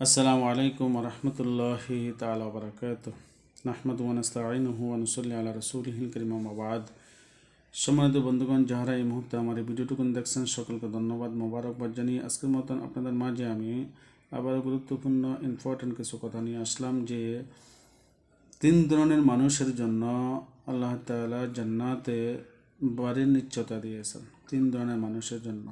আসসালামু আলাইকুম রহমতুল্লাহি তাআলা ওয়া বারাকাতুহু নাহমাদু ওয়া নাস্তাঈনুহু ওয়া নুসাল্লি আলা রাসূলিহিল কারীম আম্মা বা'দ। সম্মানিত বন্ধুগণ, যাহারা এই মুহূর্তে আমার এই ভিডিওটুকুন দেখছেন সকলকে ধন্যবাদ, মোবারকবাদ জানিয়ে আজকের মতন আপনাদের মাঝে আমি আবারও গুরুত্বপূর্ণ ইম্পর্টেন্ট কিছু কথা নিয়ে আসলাম যে 3 ধরনের মানুষের জন্য আল্লাহ তাআলা জান্নাতে বাড়ির নিশ্চয়তা দিয়েছেন। 3 ধরনের মানুষের জন্য।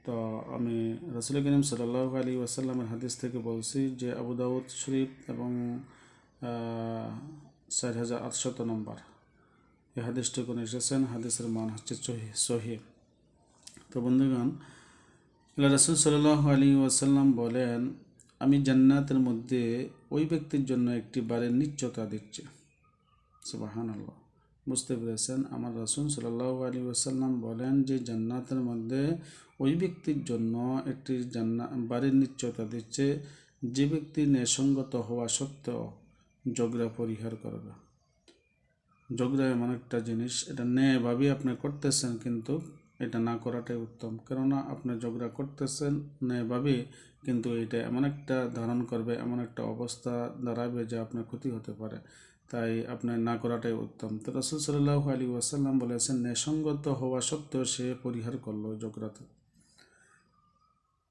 তো আমি রাসূল করিম সাল্লাল্লাহু আলাইহি ওয়াসাল্লামের হাদিস থেকে বলছি যে আবু দাউদ শরীফ এবং 4800 নম্বর এই হাদিসটুকু এসেছেন। হাদিসের মান হচ্ছে সহিহ। তো বন্ধুগণ, আল্লাহ রাসূল সাল্লাল্লাহু আলাইহি ওয়াসাল্লাম বলেন, আমি জান্নাতের মধ্যে ওই ব্যক্তির জন্য একটি বাড়ির নিশ্চয়তা দিচ্ছি। সুবহানাল্লাহ, বুঝতে পেরেছেন? আমার রাসূল সাল্লাল্লাহু আলাইহি ওয়াসাল্লাম বলেন যে জান্নাতের মধ্যে ওই ব্যক্তির জন্য একটি বাড়ির নিশ্চয়তা দিচ্ছে যে ব্যক্তি ন্যায়সঙ্গত হওয়া সত্ত্বেও ঝগড়া পরিহার করবে। ঝগড়া এমন একটা জিনিস, এটা ন্যায়ভাবে আপনি করতেছেন, কিন্তু এটা না করাটাই উত্তম। কেননা আপনি ঝগড়া করতেছেন ন্যায়ভাবে, কিন্তু এটা এমন একটা ধারণ করবে, এমন একটা অবস্থা দাঁড়াবে যে আপনার ক্ষতি হতে পারে। তাই আপনার না করাটাই উত্তম। তো রাসূল সাল্লাল্লাহু আলাইহি ওয়াসাল্লাম বলেছেন, ন্যায়সঙ্গত হওয়া সত্ত্বেও সে পরিহার করলো ঝগড়াতে।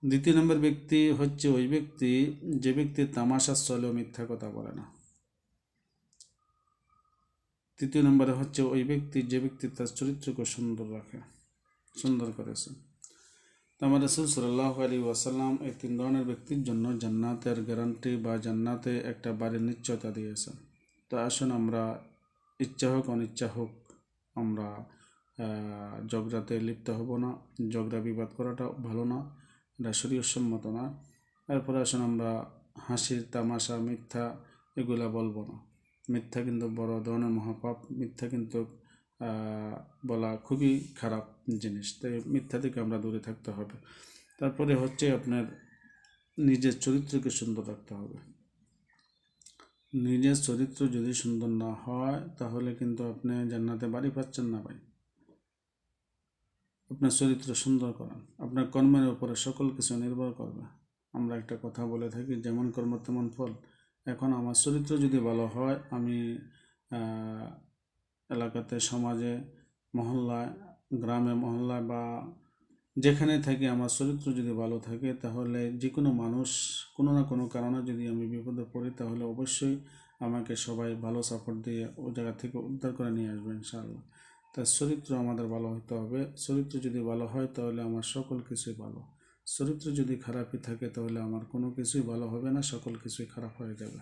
2 নম্বর ব্যক্তি হচ্ছে ওই ব্যক্তি যে ব্যক্তি তামাশার চলেও মিথ্যা কথা বলে না। 3 নম্বরে হচ্ছে ওই ব্যক্তি যে ব্যক্তি তার চরিত্রকে সুন্দর করেছে। তো আমার রাসূল সাল্লাল্লাহু আলাইহি ওয়াসাল্লাম এই 3 ধরনের ব্যক্তির জন্য জান্নাতের গ্যারান্টি বা জান্নাতে একটা বাড়ির নিশ্চয়তা দিয়েছেন। তো আসুন আমরা, ইচ্ছা হোক অনিচ্ছা হোক, আমরা ঝগড়াতে লিপ্ত হব না। ঝগড়া বিবাদ করাটা ভালো না, এটা শরীয়তসম্মত না। এরপরে আসুন আমরা হাসির তামাশা মিথ্যা এগুলা বলবো না। মিথ্যা কিন্তু বড় ধরনের মহাপাপ। মিথ্যা কিন্তু বলা খুবই খারাপ জিনিস। তাই মিথ্যা থেকে আমরা দূরে থাকতে হবে। তারপরে হচ্ছে আপনার নিজের চরিত্রকে সুন্দর রাখতে হবে। নিজের চরিত্র যদি সুন্দর না হয় তাহলে কিন্তু আপনি জান্নাতে বাড়ি পাচ্ছেন না ভাই। আপনার চরিত্র সুন্দর করান, আপনার কর্মের উপরে সকল কিছু নির্ভর করবে। আমরা একটা কথা বলে থাকি, যেমন কর্ম তেমন ফল। এখন আমার চরিত্র যদি ভালো হয়, আমি এলাকাতে, সমাজে, মহল্লায়, গ্রামে, মহল্লায় বা যেখানে থাকি, আমার চরিত্র যদি ভালো থাকে তাহলে যে কোনো মানুষ কোনো না কোনো কারণে যদি আমি বিপদে পড়ি তাহলে অবশ্যই আমাকে সবাই ভালো সাপোর্ট দিয়ে ওই জায়গা থেকে উদ্ধার করে নিয়ে আসবে ইনশাআল্লাহ। তার চরিত্র আমাদের ভালো হতে হবে। চরিত্র যদি ভালো হয় তাহলে আমার সকল কিছুই ভালো। চরিত্র যদি খারাপই থাকে তাহলে আমার কোনো কিছুই ভালো হবে না, সকল কিছুই খারাপ হয়ে যাবে।